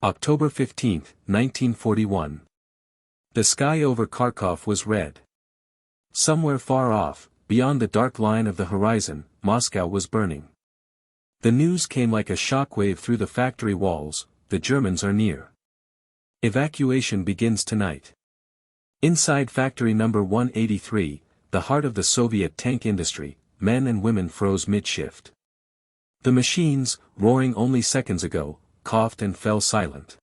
October 15, 1941. The sky over Kharkov was red. Somewhere far off, beyond the dark line of the horizon, Moscow was burning. The news came like a shockwave through the factory walls: the Germans are near. Evacuation begins tonight. Inside factory number 183, the heart of the Soviet tank industry, men and women froze mid-shift. The machines, roaring only seconds ago, coughed and fell silent.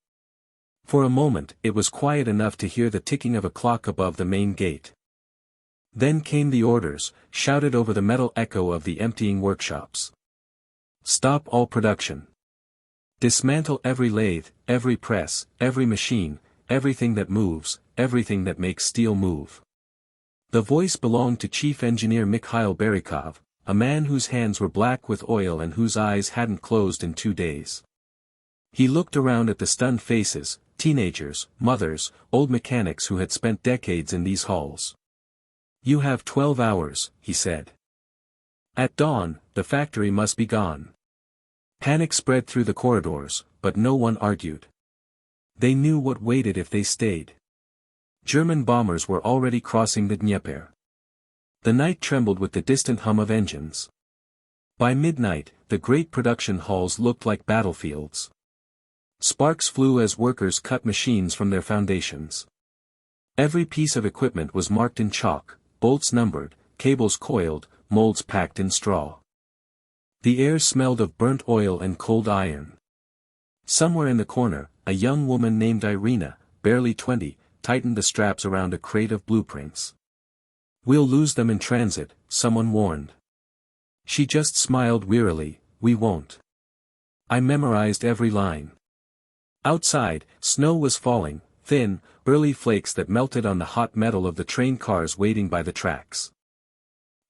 For a moment it was quiet enough to hear the ticking of a clock above the main gate. Then came the orders, shouted over the metal echo of the emptying workshops. Stop all production. Dismantle every lathe, every press, every machine, everything that moves, everything that makes steel move. The voice belonged to Chief Engineer Mikhail Berikov, a man whose hands were black with oil and whose eyes hadn't closed in 2 days. He looked around at the stunned faces, teenagers, mothers, old mechanics who had spent decades in these halls. "You have 12 hours, he said. At dawn, the factory must be gone." Panic spread through the corridors, but no one argued. They knew what waited if they stayed. German bombers were already crossing the Dnieper. The night trembled with the distant hum of engines. By midnight, the great production halls looked like battlefields. Sparks flew as workers cut machines from their foundations. Every piece of equipment was marked in chalk, bolts numbered, cables coiled, molds packed in straw. The air smelled of burnt oil and cold iron. Somewhere in the corner, a young woman named Irina, barely 20, tightened the straps around a crate of blueprints. "We'll lose them in transit," someone warned. She just smiled wearily. "We won't. I memorized every line." Outside, snow was falling, thin, early flakes that melted on the hot metal of the train cars waiting by the tracks.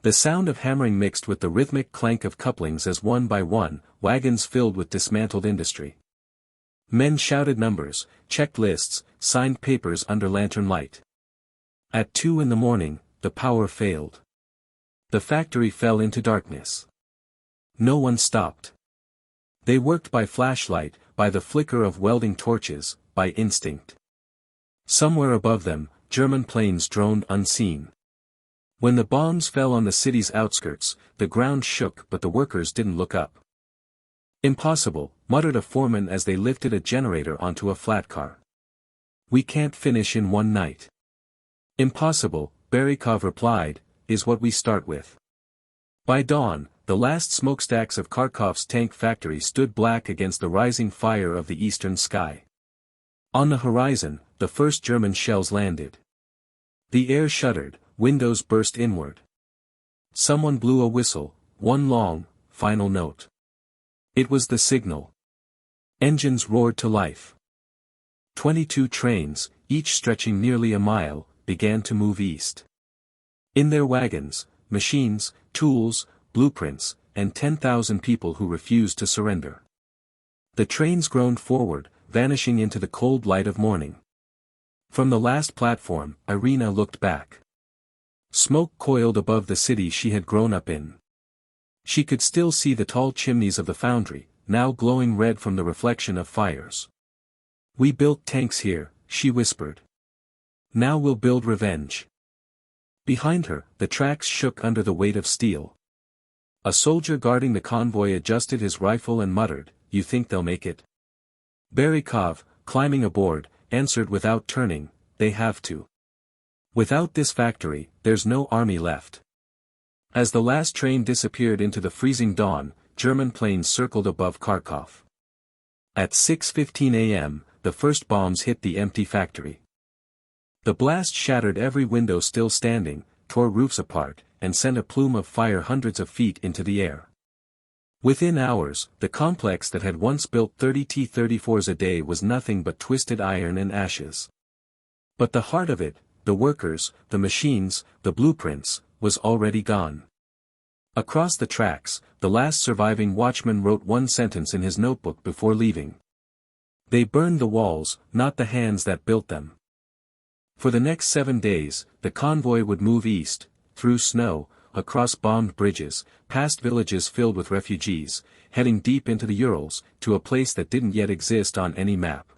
The sound of hammering mixed with the rhythmic clank of couplings as one by one, wagons filled with dismantled industry. Men shouted numbers, checked lists, signed papers under lantern light. At 2 in the morning, the power failed. The factory fell into darkness. No one stopped. They worked by flashlight, by the flicker of welding torches, by instinct. Somewhere above them, German planes droned unseen. When the bombs fell on the city's outskirts, the ground shook but the workers didn't look up. "Impossible," muttered a foreman as they lifted a generator onto a flat car. "We can't finish in one night." "Impossible," Berikov replied, "is what we start with." By dawn, the last smokestacks of Kharkov's tank factory stood black against the rising fire of the eastern sky. On the horizon, the first German shells landed. The air shuddered, windows burst inward. Someone blew a whistle, one long, final note. It was the signal. Engines roared to life. 22 trains, each stretching nearly a mile, began to move east. In their wagons, machines, tools, blueprints, and 10,000 people who refused to surrender. The trains groaned forward, vanishing into the cold light of morning. From the last platform, Irina looked back. Smoke coiled above the city she had grown up in. She could still see the tall chimneys of the foundry, now glowing red from the reflection of fires. "We built tanks here," she whispered. "Now we'll build revenge." Behind her, the tracks shook under the weight of steel. A soldier guarding the convoy adjusted his rifle and muttered, "You think they'll make it?" Berikov, climbing aboard, answered without turning, "They have to. Without this factory, there's no army left." As the last train disappeared into the freezing dawn, German planes circled above Kharkov. At 6:15 a.m., the first bombs hit the empty factory. The blast shattered every window still standing, tore roofs apart, and sent a plume of fire hundreds of feet into the air. Within hours, the complex that had once built 30 T-34s a day was nothing but twisted iron and ashes. But the heart of it, the workers, the machines, the blueprints, was already gone. Across the tracks, the last surviving watchman wrote one sentence in his notebook before leaving. "They burned the walls, not the hands that built them." For the next 7 days, the convoy would move east, through snow, across bombed bridges, past villages filled with refugees, heading deep into the Urals, to a place that didn't yet exist on any map.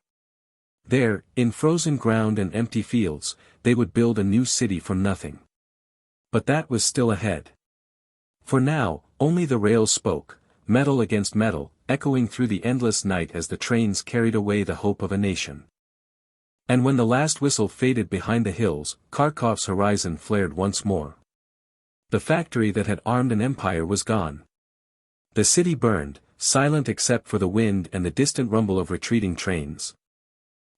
There, in frozen ground and empty fields, they would build a new city from nothing. But that was still ahead. For now, only the rails spoke, metal against metal, echoing through the endless night as the trains carried away the hope of a nation. And when the last whistle faded behind the hills, Kharkov's horizon flared once more. The factory that had armed an empire was gone. The city burned, silent except for the wind and the distant rumble of retreating trains.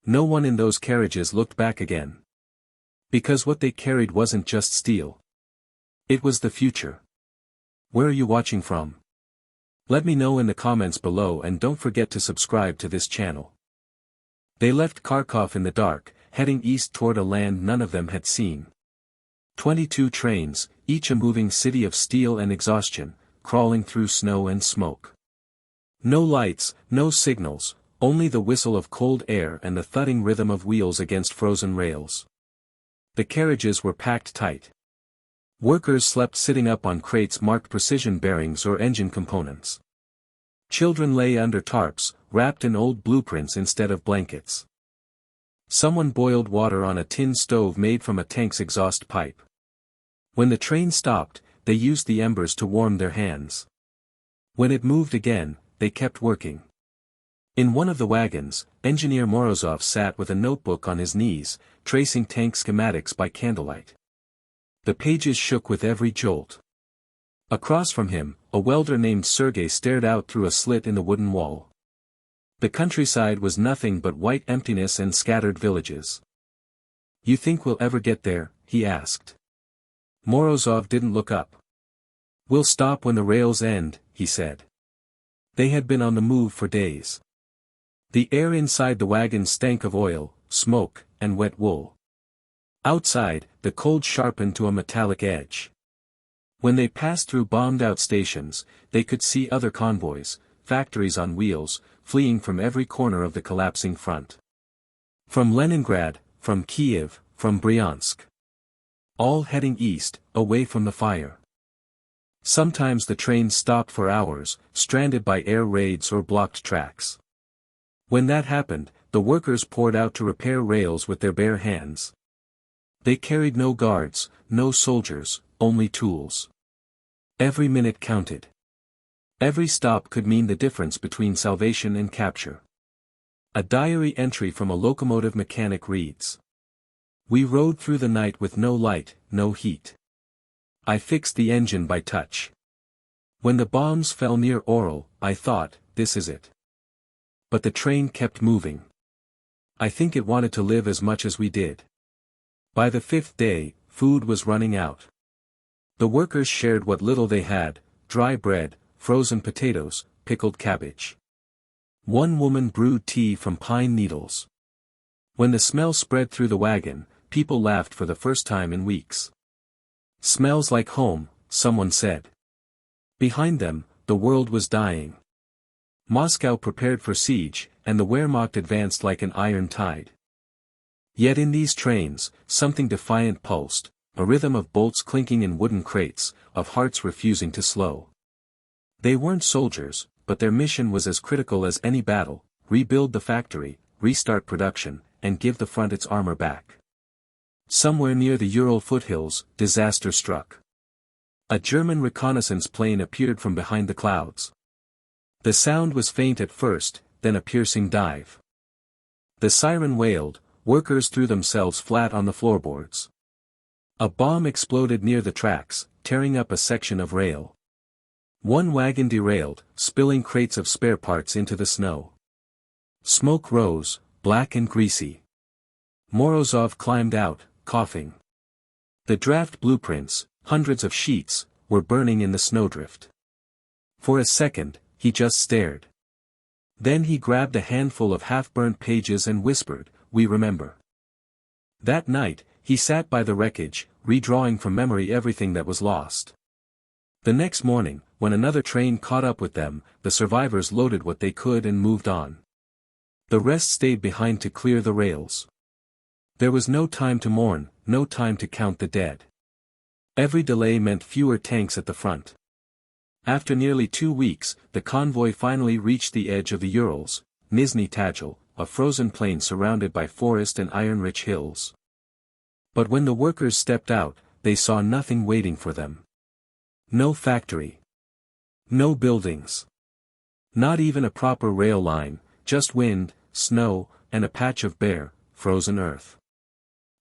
No one in those carriages looked back again. Because what they carried wasn't just steel. It was the future. Where are you watching from? Let me know in the comments below, and don't forget to subscribe to this channel. They left Kharkov in the dark, heading east toward a land none of them had seen. 22 trains, each a moving city of steel and exhaustion, crawling through snow and smoke. No lights, no signals, only the whistle of cold air and the thudding rhythm of wheels against frozen rails. The carriages were packed tight. Workers slept sitting up on crates marked precision bearings or engine components. Children lay under tarps, wrapped in old blueprints instead of blankets. Someone boiled water on a tin stove made from a tank's exhaust pipe. When the train stopped, they used the embers to warm their hands. When it moved again, they kept working. In one of the wagons, engineer Morozov sat with a notebook on his knees, tracing tank schematics by candlelight. The pages shook with every jolt. Across from him, a welder named Sergei stared out through a slit in the wooden wall. The countryside was nothing but white emptiness and scattered villages. "You think we'll ever get there?" he asked. Morozov didn't look up. "We'll stop when the rails end," he said. They had been on the move for days. The air inside the wagon stank of oil, smoke, and wet wool. Outside, the cold sharpened to a metallic edge. When they passed through bombed-out stations, they could see other convoys, factories on wheels, fleeing from every corner of the collapsing front. From Leningrad, from Kiev, from Bryansk. All heading east, away from the fire. Sometimes the trains stopped for hours, stranded by air raids or blocked tracks. When that happened, the workers poured out to repair rails with their bare hands. They carried no guards, no soldiers, only tools. Every minute counted. Every stop could mean the difference between salvation and capture. A diary entry from a locomotive mechanic reads: "We rode through the night with no light, no heat. I fixed the engine by touch. When the bombs fell near Orel, I thought, this is it. But the train kept moving. I think it wanted to live as much as we did. By the 5th day, food was running out. The workers shared what little they had: dry bread, frozen potatoes, pickled cabbage. One woman brewed tea from pine needles. When the smell spread through the wagon, people laughed for the first time in weeks. Smells like home, someone said. Behind them, the world was dying. Moscow prepared for siege, and the Wehrmacht advanced like an iron tide. Yet in these trains, something defiant pulsed, a rhythm of bolts clinking in wooden crates, of hearts refusing to slow. They weren't soldiers, but their mission was as critical as any battle: rebuild the factory, restart production, and give the front its armor back. Somewhere near the Ural foothills, disaster struck. A German reconnaissance plane appeared from behind the clouds. The sound was faint at first, then a piercing dive. The siren wailed, workers threw themselves flat on the floorboards. A bomb exploded near the tracks, tearing up a section of rail. One wagon derailed, spilling crates of spare parts into the snow. Smoke rose, black and greasy. Morozov climbed out, coughing. The draft blueprints, hundreds of sheets, were burning in the snowdrift. For a second, he just stared. Then he grabbed a handful of half-burnt pages and whispered, "We remember." That night, he sat by the wreckage, redrawing from memory everything that was lost. The next morning, when another train caught up with them, the survivors loaded what they could and moved on. The rest stayed behind to clear the rails. There was no time to mourn, no time to count the dead. Every delay meant fewer tanks at the front. After nearly 2 weeks, the convoy finally reached the edge of the Urals, Nizhny Tagil, a frozen plain surrounded by forest and iron-rich hills. But when the workers stepped out, they saw nothing waiting for them. No factory. No buildings. Not even a proper rail line, just wind, snow, and a patch of bare, frozen earth.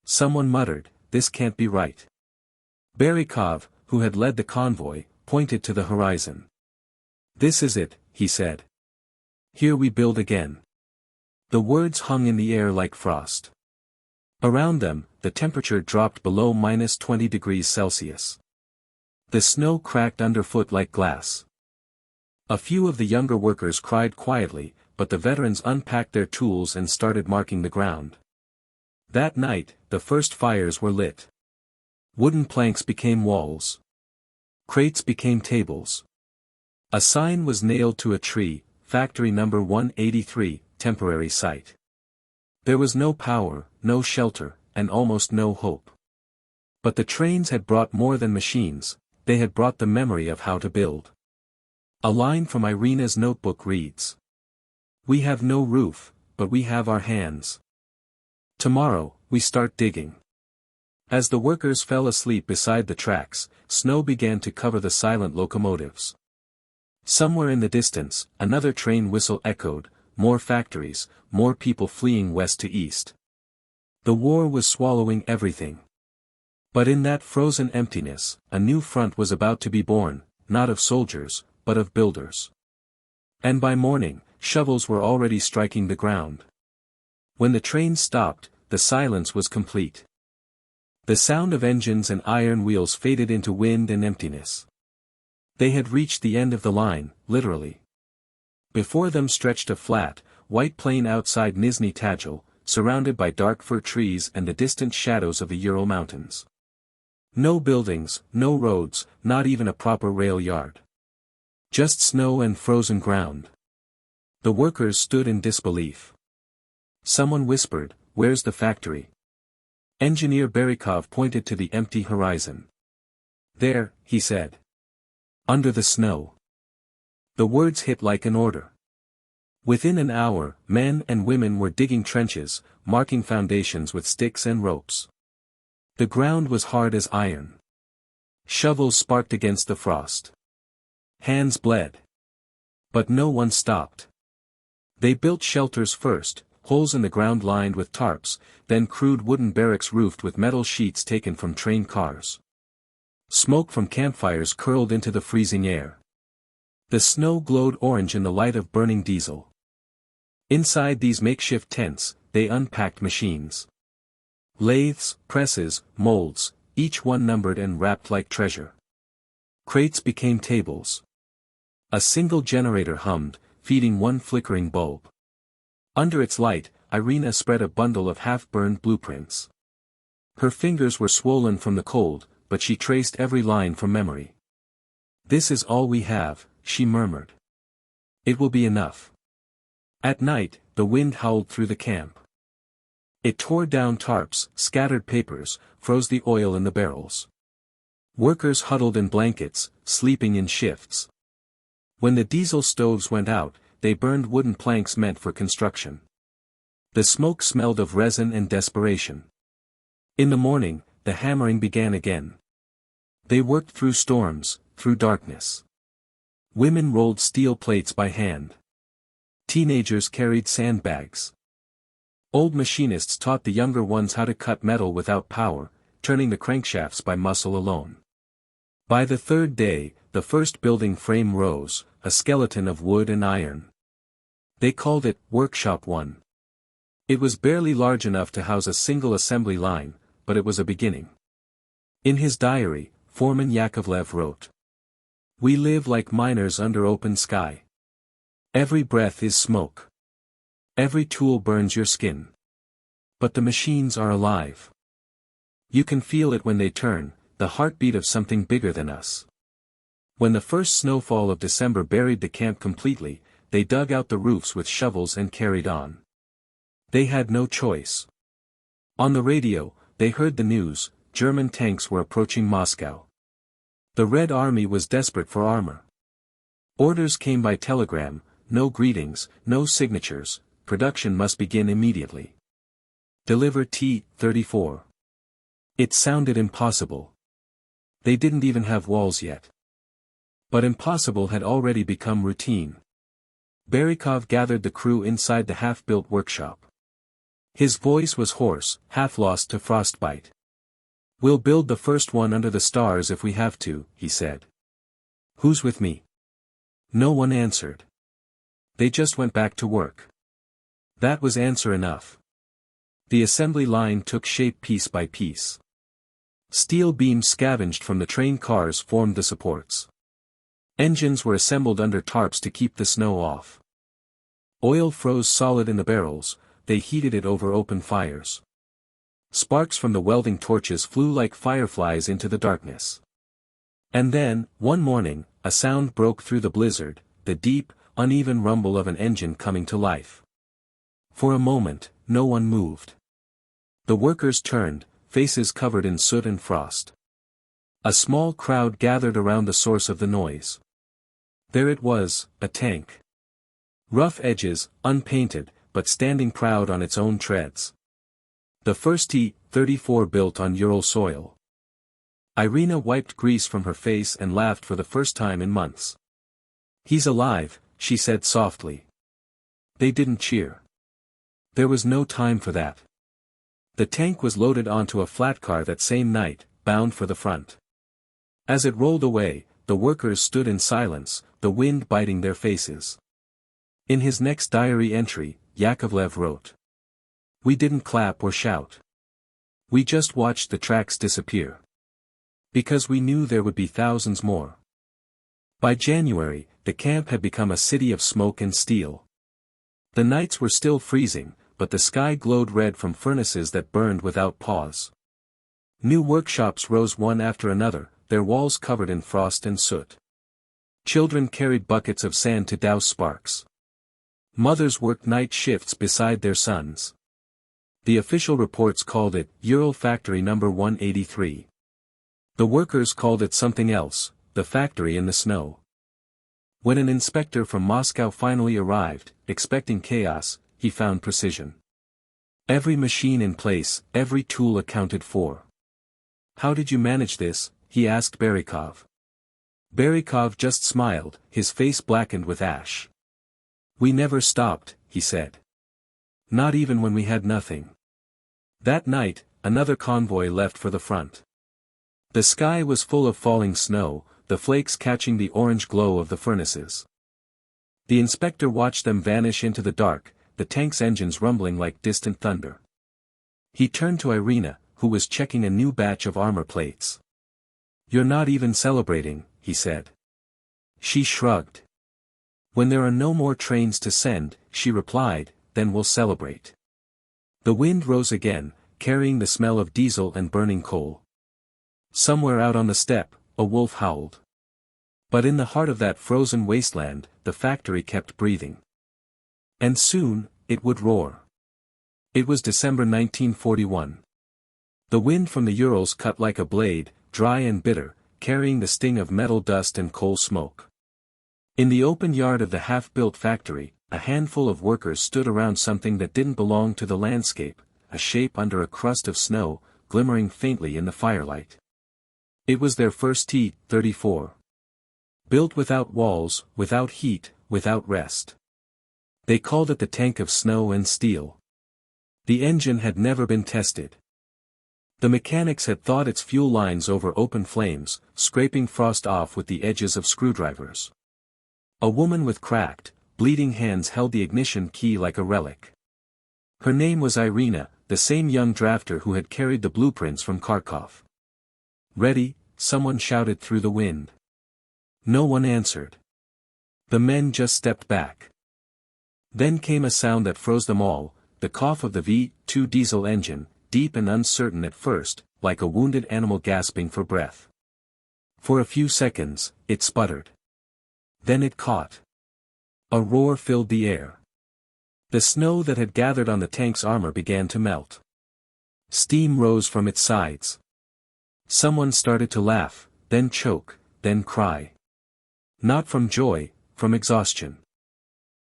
Someone muttered, "This can't be right." Berikov, who had led the convoy, pointed to the horizon. "This is it," he said. "Here we build again." The words hung in the air like frost. Around them, the temperature dropped below -20 degrees Celsius. The snow cracked underfoot like glass. A few of the younger workers cried quietly, but the veterans unpacked their tools and started marking the ground. That night, the first fires were lit. Wooden planks became walls. Crates became tables. A sign was nailed to a tree, Factory Number 183, temporary site. There was no power, no shelter, and almost no hope. But the trains had brought more than machines, they had brought the memory of how to build. A line from Irina's notebook reads: "We have no roof, but we have our hands. Tomorrow, we start digging." As the workers fell asleep beside the tracks, snow began to cover the silent locomotives. Somewhere in the distance, another train whistle echoed, more factories, more people fleeing west to east. The war was swallowing everything. But in that frozen emptiness, a new front was about to be born, not of soldiers, but of builders. And by morning, shovels were already striking the ground. When the train stopped, the silence was complete. The sound of engines and iron wheels faded into wind and emptiness. They had reached the end of the line, literally. Before them stretched a flat, white plain outside Nizhny Tagil, surrounded by dark fir trees and the distant shadows of the Ural Mountains. No buildings, no roads, not even a proper rail yard. Just snow and frozen ground. The workers stood in disbelief. Someone whispered, "Where's the factory?" Engineer Berikov pointed to the empty horizon. "There," he said. "Under the snow." The words hit like an order. Within an hour, men and women were digging trenches, marking foundations with sticks and ropes. The ground was hard as iron. Shovels sparked against the frost. Hands bled. But no one stopped. They built shelters first, holes in the ground lined with tarps, then crude wooden barracks roofed with metal sheets taken from train cars. Smoke from campfires curled into the freezing air. The snow glowed orange in the light of burning diesel. Inside these makeshift tents, they unpacked machines. Lathes, presses, molds, each one numbered and wrapped like treasure. Crates became tables. A single generator hummed, feeding one flickering bulb. Under its light, Irina spread a bundle of half-burned blueprints. Her fingers were swollen from the cold, but she traced every line from memory. "This is all we have," she murmured. "It will be enough." At night, the wind howled through the camp. It tore down tarps, scattered papers, froze the oil in the barrels. Workers huddled in blankets, sleeping in shifts. When the diesel stoves went out, they burned wooden planks meant for construction. The smoke smelled of resin and desperation. In the morning, the hammering began again. They worked through storms, through darkness. Women rolled steel plates by hand. Teenagers carried sandbags. Old machinists taught the younger ones how to cut metal without power, turning the crankshafts by muscle alone. By the third day, the first building frame rose, a skeleton of wood and iron. They called it Workshop 1. It was barely large enough to house a single assembly line, but it was a beginning. In his diary, Foreman Yakovlev wrote, "We live like miners under open sky. Every breath is smoke. Every tool burns your skin. But the machines are alive. You can feel it when they turn, the heartbeat of something bigger than us." When the first snowfall of December buried the camp completely, they dug out the roofs with shovels and carried on. They had no choice. On the radio, they heard the news: German tanks were approaching Moscow. The Red Army was desperate for armor. Orders came by telegram, no greetings, no signatures, production must begin immediately. Deliver T-34. It sounded impossible. They didn't even have walls yet. But impossible had already become routine. Barikov gathered the crew inside the half-built workshop. His voice was hoarse, half lost to frostbite. "We'll build the first one under the stars if we have to," he said. "Who's with me?" No one answered. They just went back to work. That was answer enough. The assembly line took shape piece by piece. Steel beams scavenged from the train cars formed the supports. Engines were assembled under tarps to keep the snow off. Oil froze solid in the barrels, they heated it over open fires. Sparks from the welding torches flew like fireflies into the darkness. And then, one morning, a sound broke through the blizzard, the deep, uneven rumble of an engine coming to life. For a moment, no one moved. The workers turned, faces covered in soot and frost. A small crowd gathered around the source of the noise. There it was, a tank. Rough edges, unpainted, but standing proud on its own treads. The first T-34 built on Ural soil. Irina wiped grease from her face and laughed for the first time in months. "He's alive," she said softly. They didn't cheer. There was no time for that. The tank was loaded onto a flat car that same night, bound for the front. As it rolled away, the workers stood in silence, the wind biting their faces. In his next diary entry, Yakovlev wrote, "We didn't clap or shout. We just watched the tracks disappear. Because we knew there would be thousands more." By January, the camp had become a city of smoke and steel. The nights were still freezing, but the sky glowed red from furnaces that burned without pause. New workshops rose one after another, their walls covered in frost and soot. Children carried buckets of sand to douse sparks. Mothers worked night shifts beside their sons. The official reports called it Ural Factory No. 183. The workers called it something else, the factory in the snow. When an inspector from Moscow finally arrived, expecting chaos, he found precision. Every machine in place, every tool accounted for. "How did you manage this?" he asked Barikov. Barikov just smiled, his face blackened with ash. "We never stopped," he said. "Not even when we had nothing." That night, another convoy left for the front. The sky was full of falling snow, the flakes catching the orange glow of the furnaces. The inspector watched them vanish into the dark, the tank's engines rumbling like distant thunder. He turned to Irina, who was checking a new batch of armor plates. "You're not even celebrating," he said. She shrugged. "When there are no more trains to send," she replied, "then we'll celebrate." The wind rose again, carrying the smell of diesel and burning coal. Somewhere out on the steppe, a wolf howled. But in the heart of that frozen wasteland, the factory kept breathing. And soon, it would roar. It was December 1941. The wind from the Urals cut like a blade, dry and bitter, carrying the sting of metal dust and coal smoke. In the open yard of the half-built factory, a handful of workers stood around something that didn't belong to the landscape, a shape under a crust of snow, glimmering faintly in the firelight. It was their first T-34. Built without walls, without heat, without rest. They called it the tank of snow and steel. The engine had never been tested. The mechanics had thought its fuel lines over open flames, scraping frost off with the edges of screwdrivers. A woman with cracked, bleeding hands held the ignition key like a relic. Her name was Irina, the same young drafter who had carried the blueprints from Kharkov. "Ready," someone shouted through the wind. No one answered. The men just stepped back. Then came a sound that froze them all, the cough of the V2 diesel engine, deep and uncertain at first, like a wounded animal gasping for breath. For a few seconds, it sputtered. Then it caught. A roar filled the air. The snow that had gathered on the tank's armor began to melt. Steam rose from its sides. Someone started to laugh, then choke, then cry. Not from joy, from exhaustion.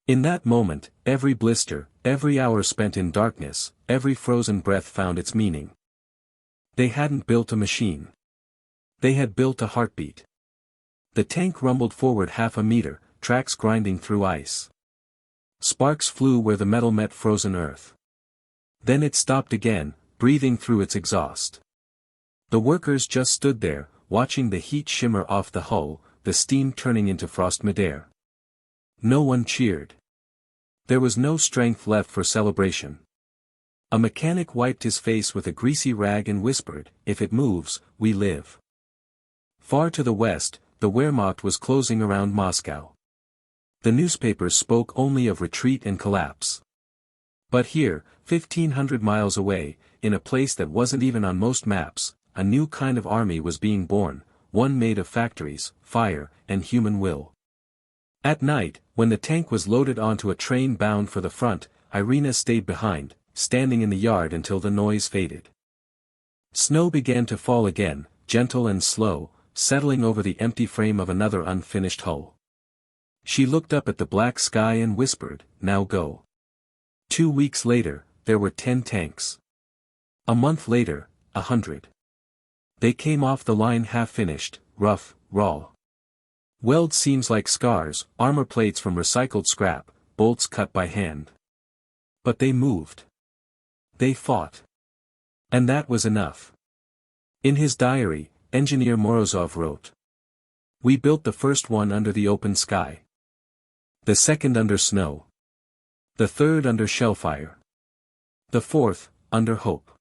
In that moment, every blister, every hour spent in darkness, every frozen breath found its meaning. They hadn't built a machine. They had built a heartbeat. The tank rumbled forward half a meter, tracks grinding through ice. Sparks flew where the metal met frozen earth. Then it stopped again, breathing through its exhaust. The workers just stood there, watching the heat shimmer off the hull, the steam turning into frost midair. No one cheered. There was no strength left for celebration. A mechanic wiped his face with a greasy rag and whispered, "If it moves, we live." Far to the west, the Wehrmacht was closing around Moscow. The newspapers spoke only of retreat and collapse. But here, 1,500 miles away, in a place that wasn't even on most maps, a new kind of army was being born, one made of factories, fire, and human will. At night, when the tank was loaded onto a train bound for the front, Irina stayed behind, standing in the yard until the noise faded. Snow began to fall again, gentle and slow, settling over the empty frame of another unfinished hull. She looked up at the black sky and whispered, "Now go." 2 weeks later, there were 10 tanks. A month later, 100. They came off the line half-finished, rough, raw. Weld seams like scars, armor plates from recycled scrap, bolts cut by hand. But they moved. They fought. And that was enough. In his diary, engineer Morozov wrote, "We built the first one under the open sky. The second under snow. The third under shellfire. The fourth, under hope.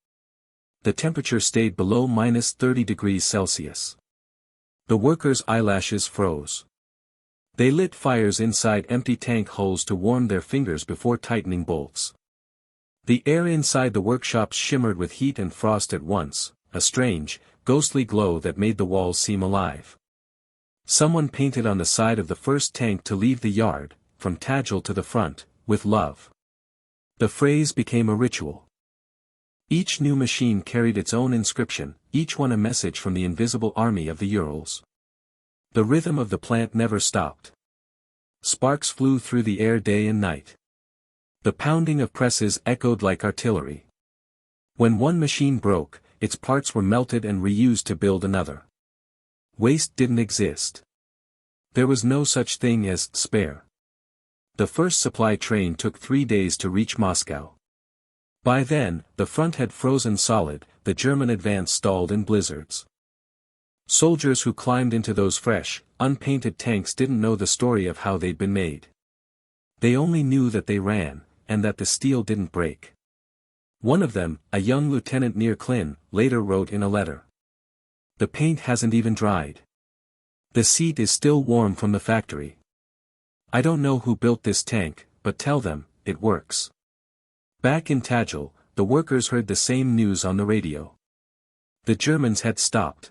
The temperature stayed below -30 degrees Celsius. The workers' eyelashes froze. They lit fires inside empty tank hulls to warm their fingers before tightening bolts. The air inside the workshops shimmered with heat and frost at once, a strange, ghostly glow that made the walls seem alive. Someone painted on the side of the first tank to leave the yard, from Tagil to the front, with love. The phrase became a ritual. Each new machine carried its own inscription, each one a message from the invisible army of the Urals. The rhythm of the plant never stopped. Sparks flew through the air day and night. The pounding of presses echoed like artillery. When one machine broke, its parts were melted and reused to build another. Waste didn't exist. There was no such thing as spare. The first supply train took 3 days to reach Moscow. By then, the front had frozen solid, the German advance stalled in blizzards. Soldiers who climbed into those fresh, unpainted tanks didn't know the story of how they'd been made. They only knew that they ran, and that the steel didn't break. One of them, a young lieutenant near Klin, later wrote in a letter. "The paint hasn't even dried. The seat is still warm from the factory. I don't know who built this tank, but tell them, it works." Back in Tagil, the workers heard the same news on the radio. The Germans had stopped.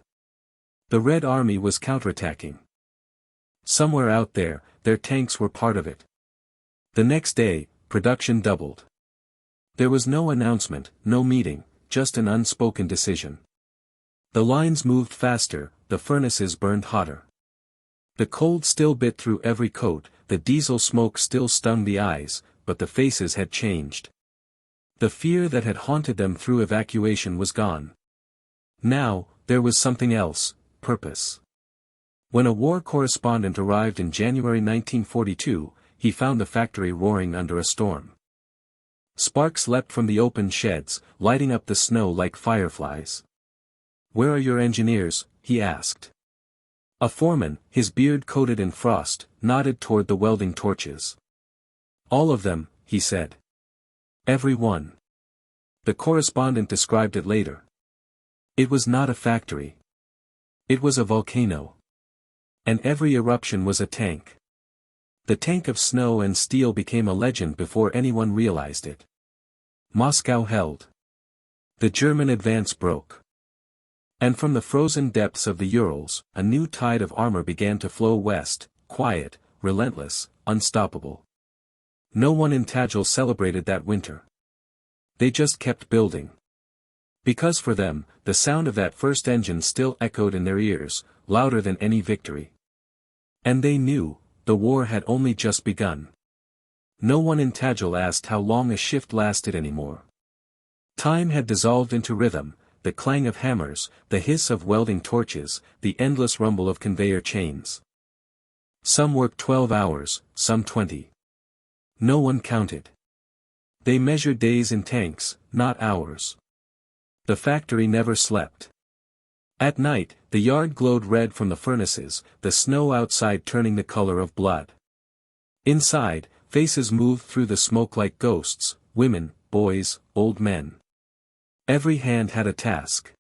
The Red Army was counterattacking. Somewhere out there, their tanks were part of it. The next day, production doubled. There was no announcement, no meeting, just an unspoken decision. The lines moved faster, the furnaces burned hotter. The cold still bit through every coat, the diesel smoke still stung the eyes, but the faces had changed. The fear that had haunted them through evacuation was gone. Now, there was something else, purpose. When a war correspondent arrived in January 1942, he found the factory roaring under a storm. Sparks leapt from the open sheds, lighting up the snow like fireflies. "Where are your engineers?" he asked. A foreman, his beard coated in frost, nodded toward the welding torches. "All of them," he said. "Every one." The correspondent described it later. It was not a factory. It was a volcano. And every eruption was a tank. The tank of snow and steel became a legend before anyone realized it. Moscow held. The German advance broke. And from the frozen depths of the Urals, a new tide of armor began to flow west, quiet, relentless, unstoppable. No one in Tagil celebrated that winter. They just kept building. Because for them, the sound of that first engine still echoed in their ears, louder than any victory. And they knew, the war had only just begun. No one in Tajul asked how long a shift lasted anymore. Time had dissolved into rhythm, the clang of hammers, the hiss of welding torches, the endless rumble of conveyor chains. Some worked 12 hours, some 20. No one counted. They measured days in tanks, not hours. The factory never slept. At night, the yard glowed red from the furnaces, the snow outside turning the color of blood. Inside, faces moved through the smoke like ghosts, women, boys, old men. Every hand had a task.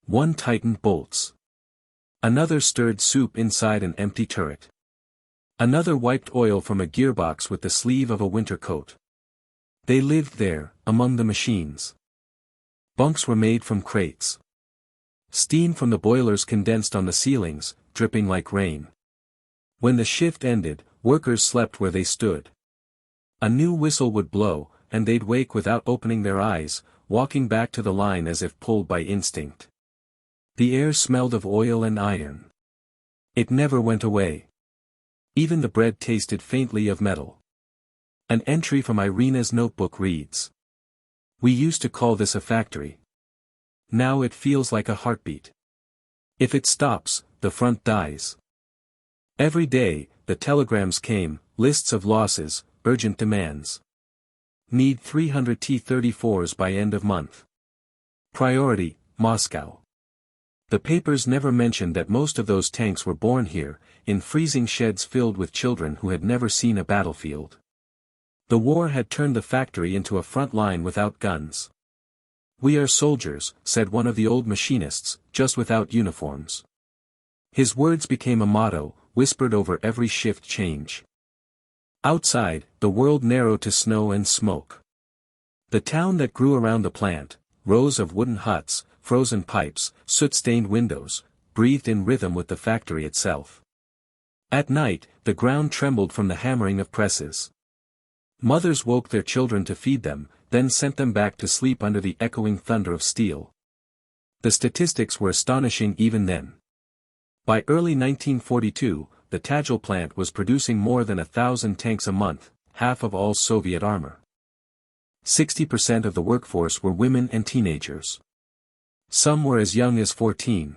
One tightened bolts. Another stirred soup inside an empty turret. Another wiped oil from a gearbox with the sleeve of a winter coat. They lived there, among the machines. Bunks were made from crates. Steam from the boilers condensed on the ceilings, dripping like rain. When the shift ended, workers slept where they stood. A new whistle would blow, and they'd wake without opening their eyes, walking back to the line as if pulled by instinct. The air smelled of oil and iron. It never went away. Even the bread tasted faintly of metal. An entry from Irina's notebook reads: "We used to call this a factory. Now it feels like a heartbeat. If it stops, the front dies." Every day, the telegrams came, lists of losses, urgent demands. Need 300 T-34s by end of month. Priority, Moscow. The papers never mentioned that most of those tanks were born here, in freezing sheds filled with children who had never seen a battlefield. The war had turned the factory into a front line without guns. "We are soldiers," said one of the old machinists, just without uniforms. His words became a motto, whispered over every shift change. Outside, the world narrowed to snow and smoke. The town that grew around the plant, rows of wooden huts, frozen pipes, soot-stained windows, breathed in rhythm with the factory itself. At night, the ground trembled from the hammering of presses. Mothers woke their children to feed them, then sent them back to sleep under the echoing thunder of steel. The statistics were astonishing even then. By early 1942, the Tajul plant was producing more than 1,000 tanks a month, half of all Soviet armor. 60% of the workforce were women and teenagers. Some were as young as 14.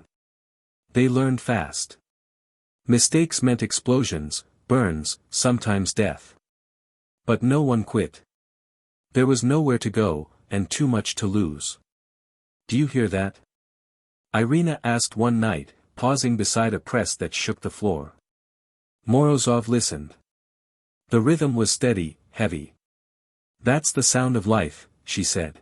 They learned fast. Mistakes meant explosions, burns, sometimes death. But no one quit. There was nowhere to go, and too much to lose. "Do you hear that?" Irina asked one night, pausing beside a press that shook the floor. Morozov listened. The rhythm was steady, heavy. "That's the sound of life," she said.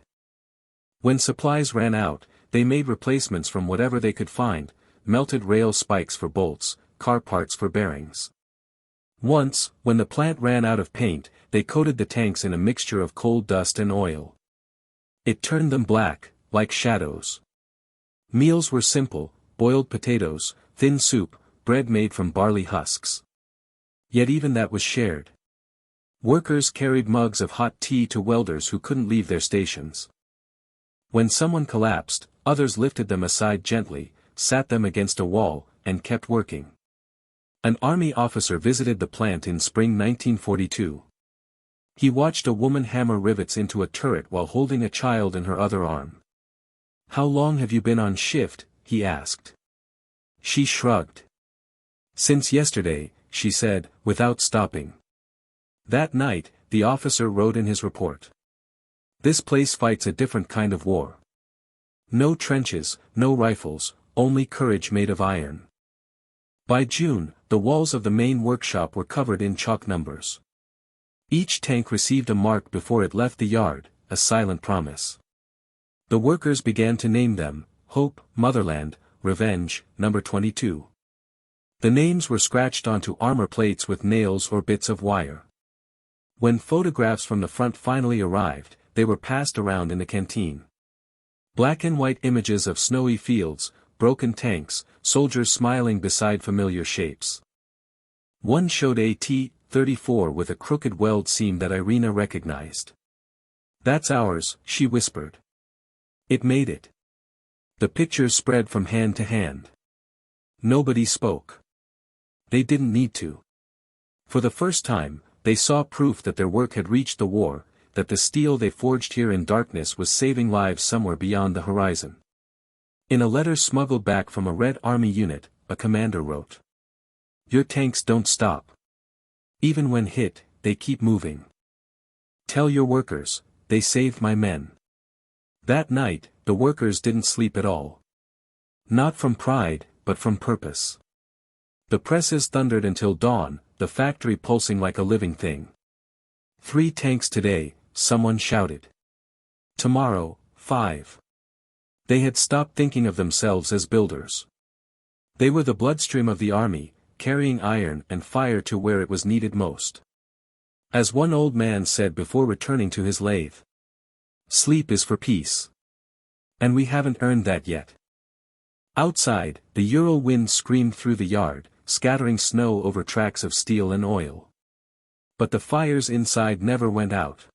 When supplies ran out, they made replacements from whatever they could find, melted rail spikes for bolts, car parts for bearings. Once, when the plant ran out of paint, they coated the tanks in a mixture of coal dust and oil. It turned them black, like shadows. Meals were simple: boiled potatoes, thin soup, bread made from barley husks. Yet even that was shared. Workers carried mugs of hot tea to welders who couldn't leave their stations. When someone collapsed, others lifted them aside gently, sat them against a wall, and kept working. An army officer visited the plant in spring 1942. He watched a woman hammer rivets into a turret while holding a child in her other arm. "How long have you been on shift?" he asked. She shrugged. "Since yesterday," she said, without stopping. That night, the officer wrote in his report: "This place fights a different kind of war. No trenches, no rifles, only courage made of iron." By June, the walls of the main workshop were covered in chalk numbers. Each tank received a mark before it left the yard, a silent promise. The workers began to name them: Hope, Motherland, Revenge, Number 22. The names were scratched onto armor plates with nails or bits of wire. When photographs from the front finally arrived, they were passed around in the canteen. Black and white images of snowy fields, broken tanks, soldiers smiling beside familiar shapes. One showed a T-34 with a crooked weld seam that Irina recognized. "That's ours," she whispered. "It made it." The pictures spread from hand to hand. Nobody spoke. They didn't need to. For the first time, they saw proof that their work had reached the war, that the steel they forged here in darkness was saving lives somewhere beyond the horizon. In a letter smuggled back from a Red Army unit, a commander wrote, "Your tanks don't stop. Even when hit, they keep moving. Tell your workers, they saved my men." That night, the workers didn't sleep at all. Not from pride, but from purpose. The presses thundered until dawn, the factory pulsing like a living thing. 3 tanks today, someone shouted. Tomorrow, 5. They had stopped thinking of themselves as builders. They were the bloodstream of the army, carrying iron and fire to where it was needed most. As one old man said before returning to his lathe, "Sleep is for peace. And we haven't earned that yet." Outside, the Ural wind screamed through the yard, scattering snow over tracks of steel and oil. But the fires inside never went out.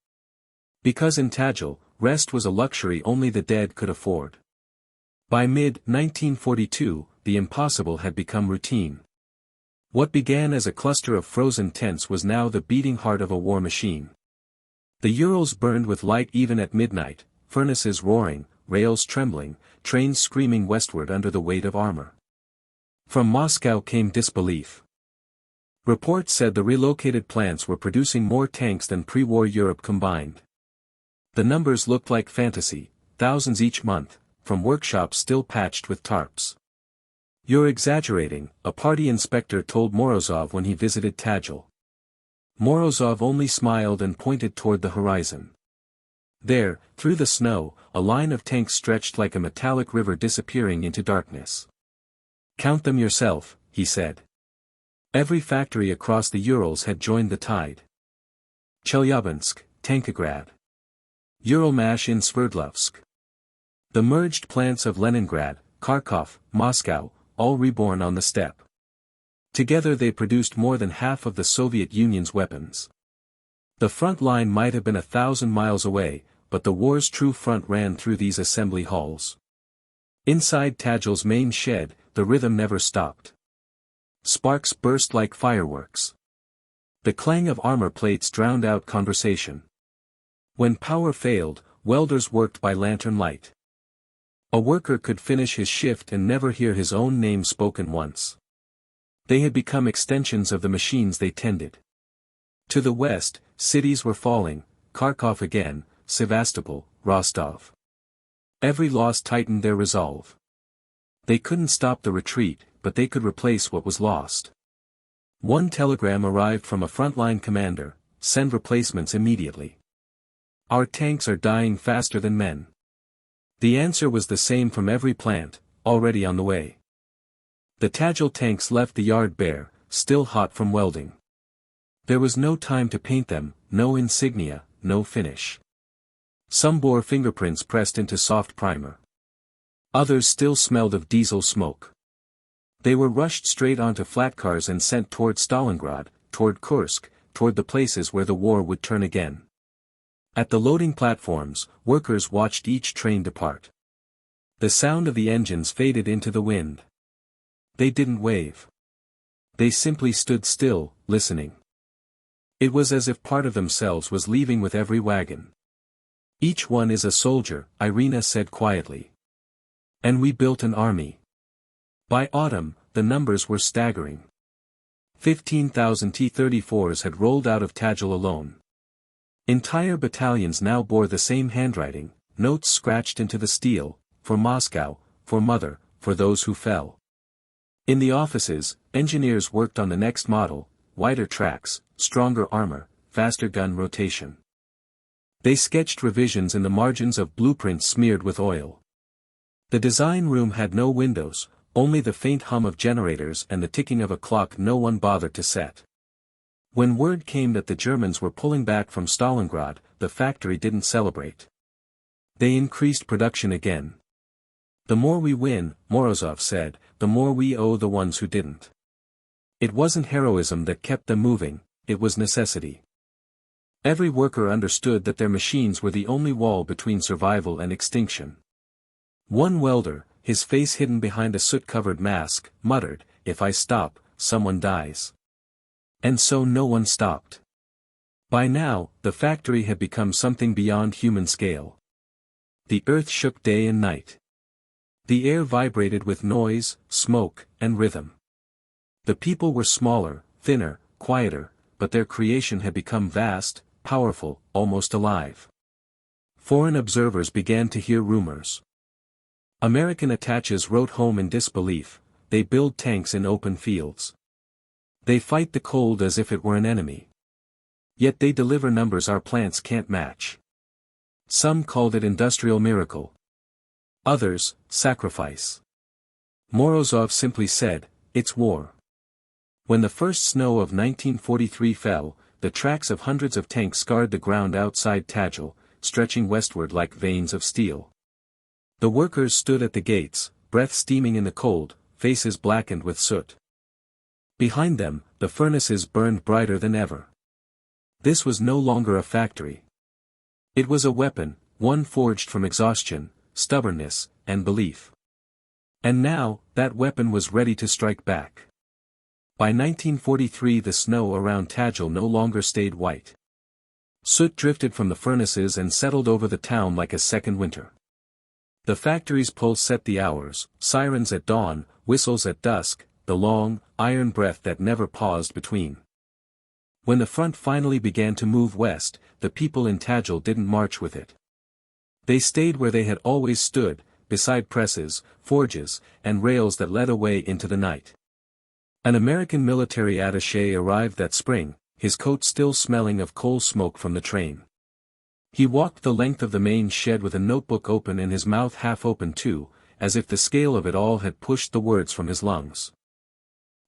Because in Tagil, rest was a luxury only the dead could afford. By mid-1942, the impossible had become routine. What began as a cluster of frozen tents was now the beating heart of a war machine. The Urals burned with light even at midnight, furnaces roaring, rails trembling, trains screaming westward under the weight of armor. From Moscow came disbelief. Reports said the relocated plants were producing more tanks than pre-war Europe combined. The numbers looked like fantasy, thousands each month, from workshops still patched with tarps. "You're exaggerating," a party inspector told Morozov when he visited Tagil. Morozov only smiled and pointed toward the horizon. There, through the snow, a line of tanks stretched like a metallic river disappearing into darkness. "Count them yourself," he said. Every factory across the Urals had joined the tide. Chelyabinsk, Tankograd. Uralmash in Sverdlovsk. The merged plants of Leningrad, Kharkov, Moscow, all reborn on the steppe. Together they produced more than half of the Soviet Union's weapons. The front line might have been 1,000 miles away, but the war's true front ran through these assembly halls. Inside Tagil's main shed, the rhythm never stopped. Sparks burst like fireworks. The clang of armor plates drowned out conversation. When power failed, welders worked by lantern light. A worker could finish his shift and never hear his own name spoken once. They had become extensions of the machines they tended. To the west, cities were falling, Kharkov again, Sevastopol, Rostov. Every loss tightened their resolve. They couldn't stop the retreat, but they could replace what was lost. One telegram arrived from a frontline commander: "Send replacements immediately. Our tanks are dying faster than men." The answer was the same from every plant, already on the way. The Tagil tanks left the yard bare, still hot from welding. There was no time to paint them, no insignia, no finish. Some bore fingerprints pressed into soft primer. Others still smelled of diesel smoke. They were rushed straight onto flat cars and sent toward Stalingrad, toward Kursk, toward the places where the war would turn again. At the loading platforms, workers watched each train depart. The sound of the engines faded into the wind. They didn't wave. They simply stood still, listening. It was as if part of themselves was leaving with every wagon. "Each one is a soldier," Irina said quietly. "And we built an army." By autumn, the numbers were staggering. 15,000 T-34s had rolled out of Tagil alone. Entire battalions now bore the same handwriting, notes scratched into the steel: "For Moscow, for Mother, for those who fell." In the offices, engineers worked on the next model: wider tracks, stronger armor, faster gun rotation. They sketched revisions in the margins of blueprints smeared with oil. The design room had no windows, only the faint hum of generators and the ticking of a clock no one bothered to set. When word came that the Germans were pulling back from Stalingrad, the factory didn't celebrate. They increased production again. "The more we win," Morozov said, "the more we owe the ones who didn't." It wasn't heroism that kept them moving, it was necessity. Every worker understood that their machines were the only wall between survival and extinction. One welder, his face hidden behind a soot-covered mask, muttered, "If I stop, someone dies." And so no one stopped. By now, the factory had become something beyond human scale. The earth shook day and night. The air vibrated with noise, smoke, and rhythm. The people were smaller, thinner, quieter, but their creation had become vast, powerful, almost alive. Foreign observers began to hear rumors. American attaches wrote home in disbelief, they build tanks in open fields. They fight the cold as if it were an enemy. Yet they deliver numbers our plants can't match. Some called it industrial miracle. Others, sacrifice. Morozov simply said, it's war. When the first snow of 1943 fell, the tracks of hundreds of tanks scarred the ground outside Tagil, stretching westward like veins of steel. The workers stood at the gates, breath steaming in the cold, faces blackened with soot. Behind them, the furnaces burned brighter than ever. This was no longer a factory. It was a weapon, one forged from exhaustion, stubbornness, and belief. And now, that weapon was ready to strike back. By 1943 the snow around Tagil no longer stayed white. Soot drifted from the furnaces and settled over the town like a second winter. The factory's pulse set the hours, sirens at dawn, whistles at dusk, the long, iron breath that never paused between. When the front finally began to move west, the people in Tagil didn't march with it. They stayed where they had always stood, beside presses, forges, and rails that led away into the night. An American military attaché arrived that spring, his coat still smelling of coal smoke from the train. He walked the length of the main shed with a notebook open and his mouth half open too, as if the scale of it all had pushed the words from his lungs.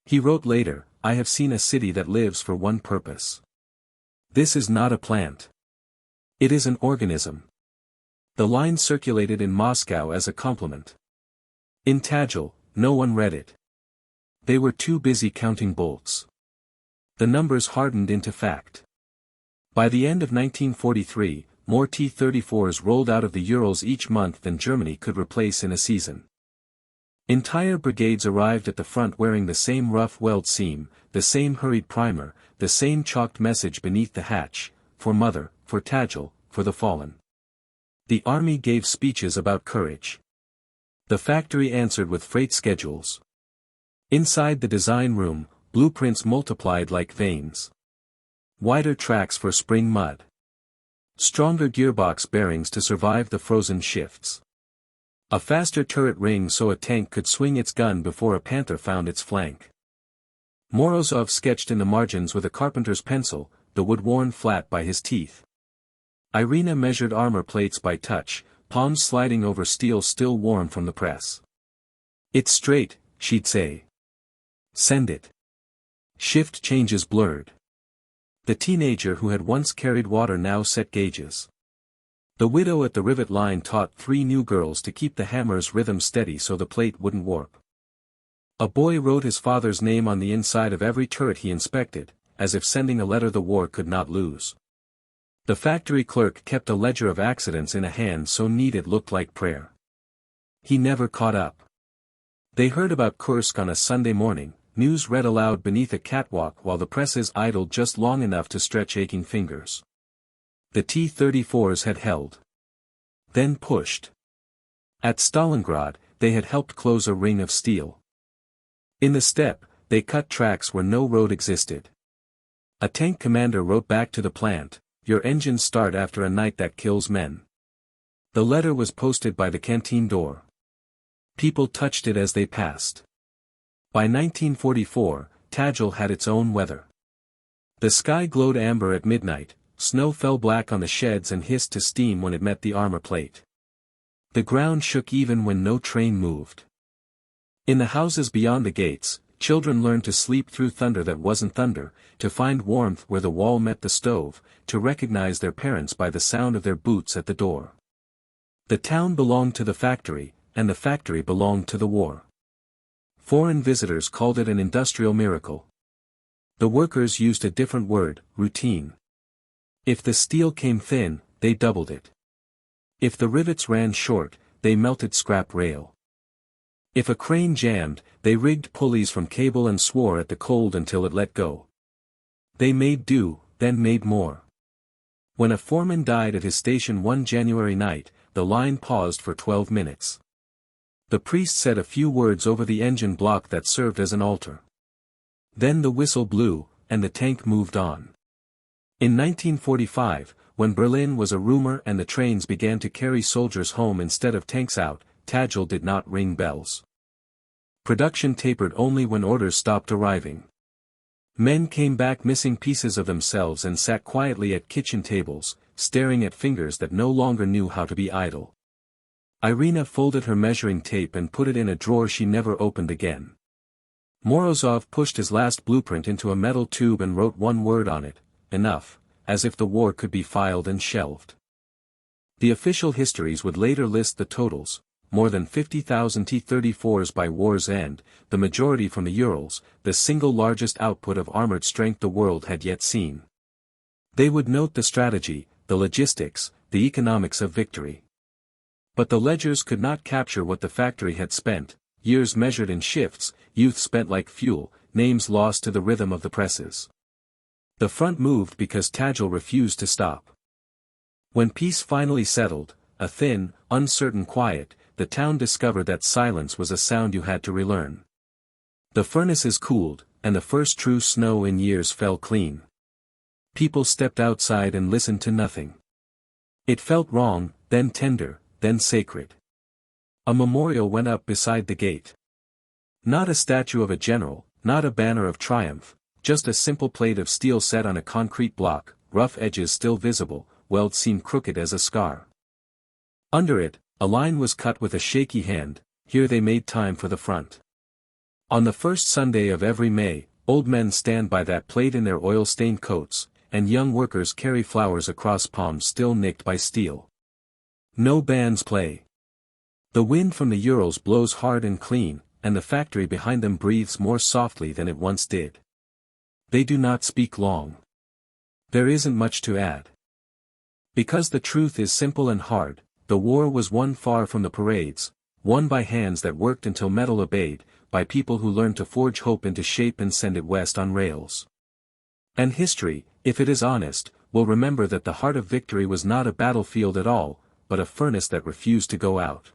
He wrote later, I have seen a city that lives for one purpose. This is not a plant. It is an organism. The line circulated in Moscow as a compliment. In Tagil, no one read it. They were too busy counting bolts. The numbers hardened into fact. By the end of 1943, more T-34s rolled out of the Urals each month than Germany could replace in a season. Entire brigades arrived at the front wearing the same rough weld seam, the same hurried primer, the same chalked message beneath the hatch, for Mother, for Tagil, for the fallen. The army gave speeches about courage. The factory answered with freight schedules. Inside the design room, blueprints multiplied like veins. Wider tracks for spring mud. Stronger gearbox bearings to survive the frozen shifts. A faster turret ring so a tank could swing its gun before a panther found its flank. Morozov sketched in the margins with a carpenter's pencil, the wood worn flat by his teeth. Irina measured armor plates by touch, palms sliding over steel still warm from the press. It's straight, she'd say. Send it. Shift changes blurred. The teenager who had once carried water now set gauges. The widow at the rivet line taught 3 new girls to keep the hammer's rhythm steady so the plate wouldn't warp. A boy wrote his father's name on the inside of every turret he inspected, as if sending a letter the war could not lose. The factory clerk kept a ledger of accidents in a hand so neat it looked like prayer. He never caught up. They heard about Kursk on a Sunday morning, news read aloud beneath a catwalk while the presses idled just long enough to stretch aching fingers. The T-34s had held. Then pushed. At Stalingrad, they had helped close a ring of steel. In the steppe, they cut tracks where no road existed. A tank commander wrote back to the plant, your engines start after a night that kills men. The letter was posted by the canteen door. People touched it as they passed. By 1944, Tagil had its own weather. The sky glowed amber at midnight, snow fell black on the sheds and hissed to steam when it met the armor plate. The ground shook even when no train moved. In the houses beyond the gates, children learned to sleep through thunder that wasn't thunder, to find warmth where the wall met the stove, to recognize their parents by the sound of their boots at the door. The town belonged to the factory, and the factory belonged to the war. Foreign visitors called it an industrial miracle. The workers used a different word, routine. If the steel came thin, they doubled it. If the rivets ran short, they melted scrap rail. If a crane jammed, they rigged pulleys from cable and swore at the cold until it let go. They made do, then made more. When a foreman died at his station one January night, the line paused for 12 minutes. The priest said a few words over the engine block that served as an altar. Then the whistle blew, and the tank moved on. In 1945, when Berlin was a rumor and the trains began to carry soldiers home instead of tanks out, Tajul did not ring bells. Production tapered only when orders stopped arriving. Men came back missing pieces of themselves and sat quietly at kitchen tables, staring at fingers that no longer knew how to be idle. Irina folded her measuring tape and put it in a drawer she never opened again. Morozov pushed his last blueprint into a metal tube and wrote one word on it, enough, as if the war could be filed and shelved. The official histories would later list the totals, more than 50,000 T-34s by war's end, the majority from the Urals, the single largest output of armored strength the world had yet seen. They would note the strategy, the logistics, the economics of victory. But the ledgers could not capture what the factory had spent, years measured in shifts, youth spent like fuel, names lost to the rhythm of the presses. The front moved because Tajul refused to stop. When peace finally settled, a thin, uncertain quiet, the town discovered that silence was a sound you had to relearn. The furnaces cooled, and the first true snow in years fell clean. People stepped outside and listened to nothing. It felt wrong, then tender, then sacred. A memorial went up beside the gate. Not a statue of a general, not a banner of triumph, just a simple plate of steel set on a concrete block, rough edges still visible, weld seemed crooked as a scar. Under it, a line was cut with a shaky hand, here they made time for the front. On the first Sunday of every May, old men stand by that plate in their oil-stained coats, and young workers carry flowers across palms still nicked by steel. No bands play. The wind from the Urals blows hard and clean, and the factory behind them breathes more softly than it once did. They do not speak long. There isn't much to add. Because the truth is simple and hard, the war was won far from the parades, won by hands that worked until metal obeyed, by people who learned to forge hope into shape and send it west on rails. And history, if it is honest, will remember that the heart of victory was not a battlefield at all, but a furnace that refused to go out.